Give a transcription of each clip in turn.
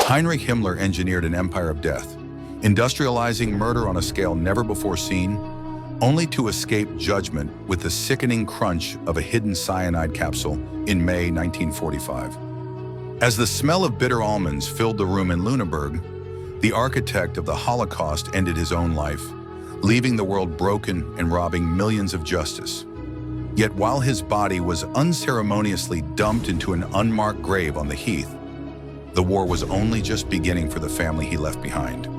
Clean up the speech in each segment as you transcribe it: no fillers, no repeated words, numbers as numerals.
Heinrich Himmler engineered an empire of death, industrializing murder on a scale never before seen, only to escape judgment with the sickening crunch of a hidden cyanide capsule in May 1945. As the smell of bitter almonds filled the room in Nuremberg, the architect of the Holocaust ended his own life, leaving the world broken and robbing millions of justice. Yet while his body was unceremoniously dumped into an unmarked grave on the heath, the war was only just beginning for the family he left behind.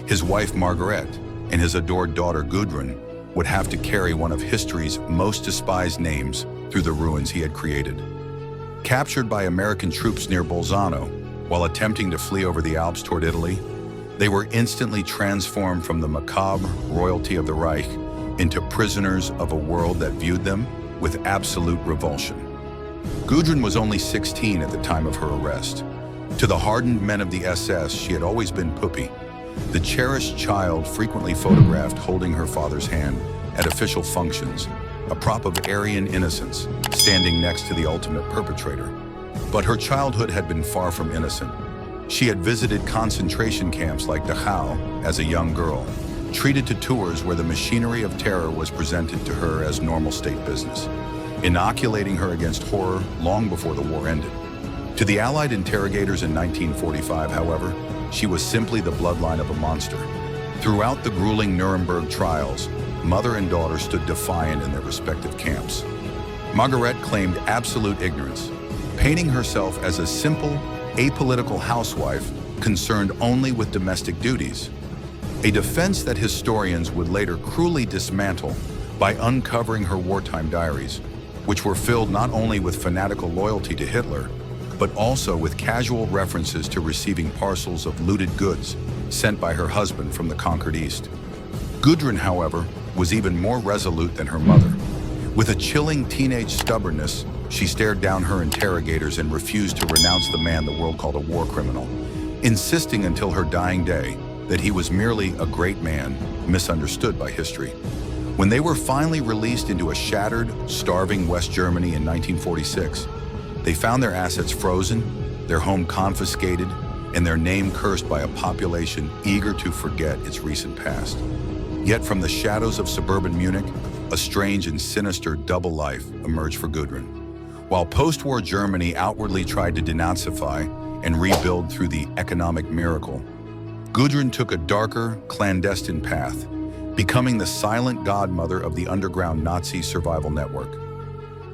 His wife Margarete and his adored daughter Gudrun would have to carry one of history's most despised names through the ruins he had created. Captured by American troops near Bolzano while attempting to flee over the Alps toward Italy, they were instantly transformed from the macabre royalty of the Reich into prisoners of a world that viewed them with absolute revulsion. Gudrun was only 16 at the time of her arrest. To the hardened men of the SS, she had always been Puppy, the cherished child frequently photographed holding her father's hand at official functions, a prop of Aryan innocence, standing next to the ultimate perpetrator. But her childhood had been far from innocent. She had visited concentration camps like Dachau as a young girl, treated to tours where the machinery of terror was presented to her as normal state business, inoculating her against horror long before the war ended. To the Allied interrogators in 1945, however, she was simply the bloodline of a monster. Throughout the grueling Nuremberg trials, mother and daughter stood defiant in their respective camps. Margarete claimed absolute ignorance, painting herself as a simple, apolitical housewife concerned only with domestic duties, a defense that historians would later cruelly dismantle by uncovering her wartime diaries, which were filled not only with fanatical loyalty to Hitler, but also with casual references to receiving parcels of looted goods sent by her husband from the conquered East. Gudrun, however, was even more resolute than her mother. With a chilling teenage stubbornness, she stared down her interrogators and refused to renounce the man the world called a war criminal, insisting until her dying day that he was merely a great man, misunderstood by history. When they were finally released into a shattered, starving West Germany in 1946, they found their assets frozen, their home confiscated, and their name cursed by a population eager to forget its recent past. Yet from the shadows of suburban Munich, a strange and sinister double life emerged for Gudrun. While post-war Germany outwardly tried to denazify and rebuild through the economic miracle, Gudrun took a darker, clandestine path, becoming the silent godmother of the underground Nazi survival network.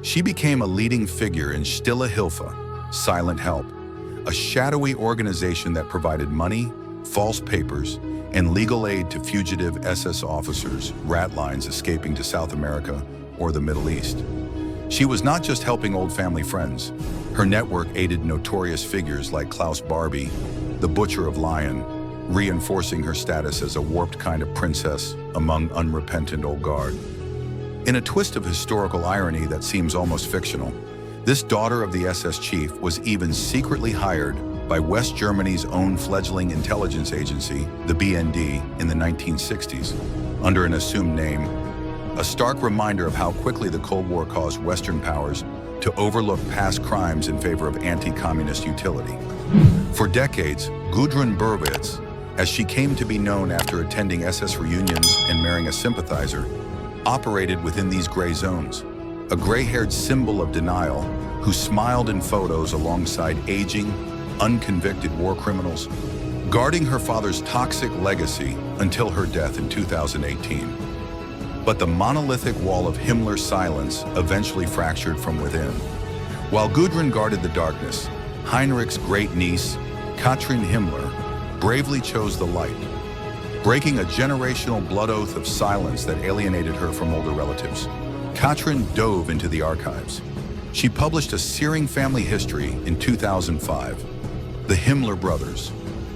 She became a leading figure in Stille Hilfe, Silent Help, a shadowy organization that provided money, false papers, and legal aid to fugitive SS officers, rat lines escaping to South America or the Middle East. She was not just helping old family friends. Her network aided notorious figures like Klaus Barbie, the Butcher of Lyon, reinforcing her status as a warped kind of princess among unrepentant old guard. In a twist of historical irony that seems almost fictional, this daughter of the SS chief was even secretly hired by West Germany's own fledgling intelligence agency, the BND, in the 1960s, under an assumed name, a stark reminder of how quickly the Cold War caused Western powers to overlook past crimes in favor of anti-communist utility. For decades, Gudrun Burwitz, as she came to be known after attending SS reunions and marrying a sympathizer, operated within these gray zones, a gray-haired symbol of denial who smiled in photos alongside aging, unconvicted war criminals, guarding her father's toxic legacy until her death in 2018. But the monolithic wall of Himmler's silence eventually fractured from within. While Gudrun guarded the darkness, Heinrich's great niece, Katrin Himmler, bravely chose the light, breaking a generational blood oath of silence that alienated her from older relatives. Katrin dove into the archives. She published a searing family history in 2005, The Himmler Brothers,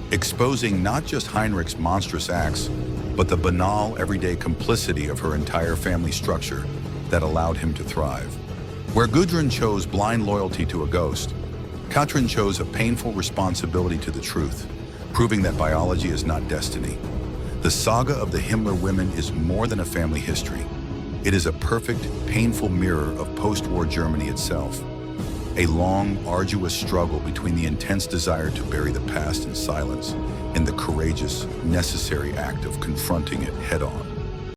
exposing not just Heinrich's monstrous acts, but the banal, everyday complicity of her entire family structure that allowed him to thrive. Where Gudrun chose blind loyalty to a ghost, Katrin chose a painful responsibility to the truth, proving that biology is not destiny. The saga of the Himmler women is more than a family history. It is a perfect, painful mirror of post-war Germany itself. A long, arduous struggle between the intense desire to bury the past in silence and the courageous, necessary act of confronting it head-on.